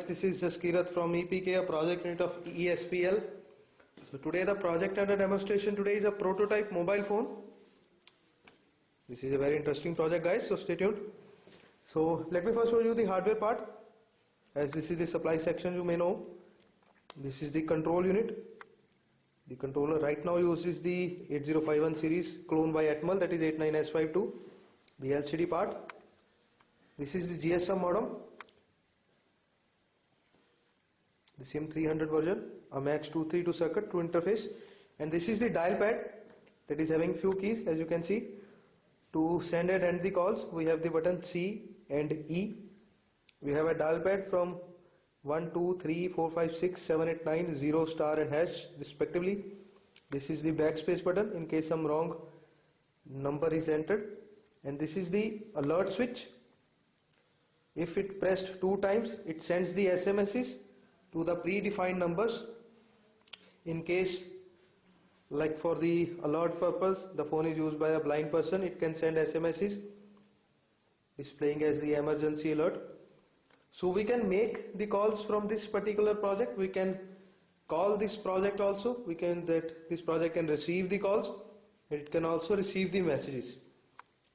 this is Jaskirat from EPK, a project unit of ESPL. So today the project under demonstration today is a prototype mobile phone. This is a very interesting project, guys, so stay tuned. So let me first show you the hardware part, as this is the supply section. You may know this is the control unit. The controller right now uses the 8051 series cloned by Atmel, that is 89S52. The LCD part, this is the GSM modem, the SIM300 version, a MAX232 circuit, true interface, and this is the dial pad that is having few keys, as you can see. To send and end the calls, we have the button C and E. We have a dial pad from 1, 2, 3, 4, 5, 6, 7, 8, 9, 0, star and hash respectively. This is the backspace button in case some wrong number is entered, and this is the alert switch. If it pressed 2 times, it sends the SMSs to the predefined numbers. In case, like for the alert purpose, the phone is used by a blind person, it can send SMSs displaying as the emergency alert. So we can make the calls from this particular project. We can call this project also. We can that this project can receive the calls. It can also receive the messages.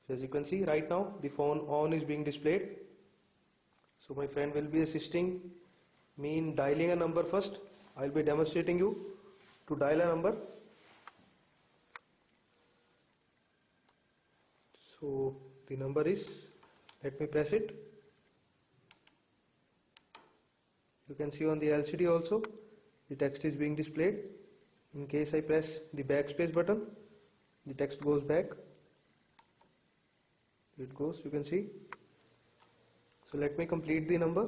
So as you can see right now, the phone on is being displayed. So my friend will be assisting me in dialing a number first. I will be demonstrating you to dial a number. So the number is, let me press it. You can see on the LCD also the text is being displayed. In case I press the backspace button, the text goes back. It goes, you can see. So let me complete the number.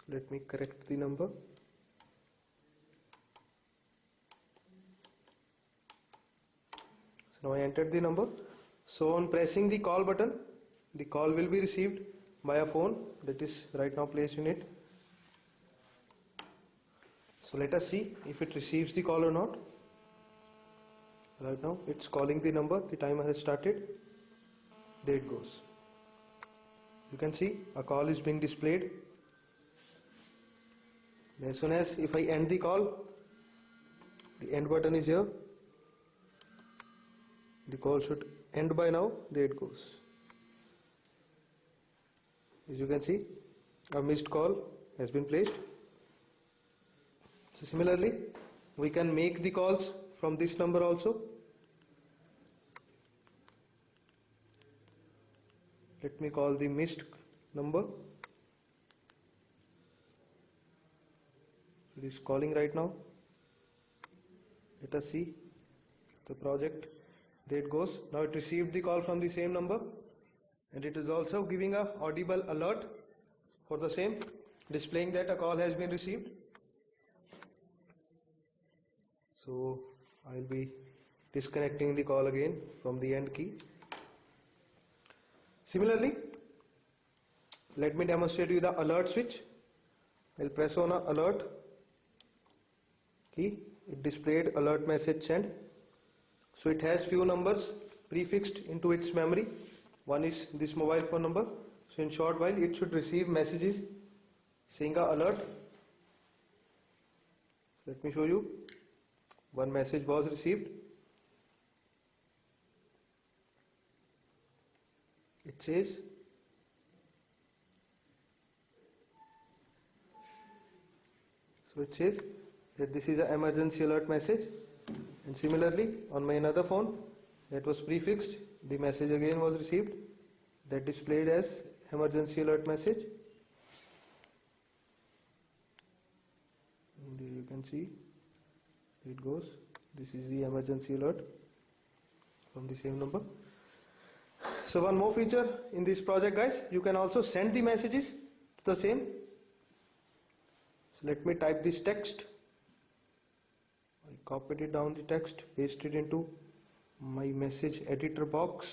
Let me correct the number. So now I entered the number. So on pressing the call button, the call will be received by a phone that is right now placed in it. So let us see if it receives the call or not. Right now it's calling the number, the timer has started. There it goes. You can see a call is being displayed. As soon as if I end the call, the end button is here. The call should end by now. There it goes. As you can see, a missed call has been placed. So similarly, we can make the calls from this number also. Let me call the missed number. It is calling right now. Let us see the project. There it goes. Now it received the call from the same number, and it is also giving a audible alert for the same, displaying that a call has been received. So I will be disconnecting the call again from the end key. Similarly, let me demonstrate you the alert switch. I will press on a alert key. It displayed alert message sent. So it has few numbers prefixed into its memory. One is this mobile phone number. So in short while it should receive messages saying a alert. Let me show you. One message was received. It says that this is an emergency alert message, and similarly on my another phone that was prefixed, the message again was received that displayed as emergency alert message. And there you can see it goes. This is the emergency alert from the same number. So one more feature in this project, guys, you can also send the messages to the same. So let me type this text. I copied it down the text, pasted it into my message editor box.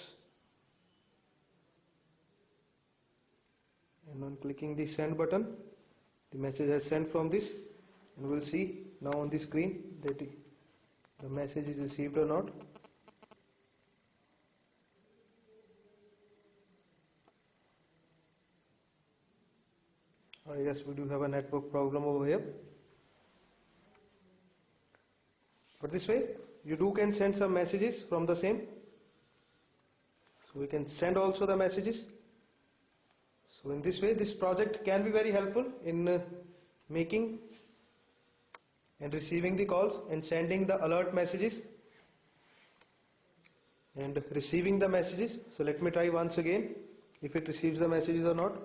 and on clicking the send button, the message has sent from this, and we'll see now on the screen that the message is received or not. Yes, we do have a network problem over here, but this way you can send some messages from the same. So we can send also the messages. So in this way, this project can be very helpful in making and receiving the calls and sending the alert messages and receiving the messages. So let me try once again if it receives the messages or not.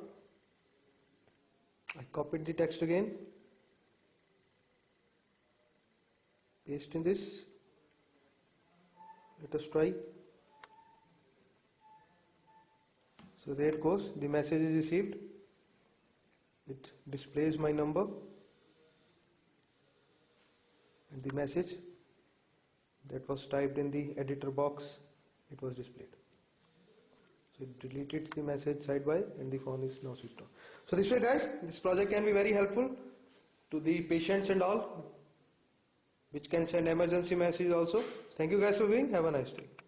I copied the text again, paste in this. Let us try. So there it goes, the message is received. It displays my number and the message that was typed in the editor box, it was displayed. So it deleted the message side by and the phone is now switched on. So this way guys, this project can be very helpful to the patients and all, which can send emergency messages also. Thank you guys for viewing. Have a nice day.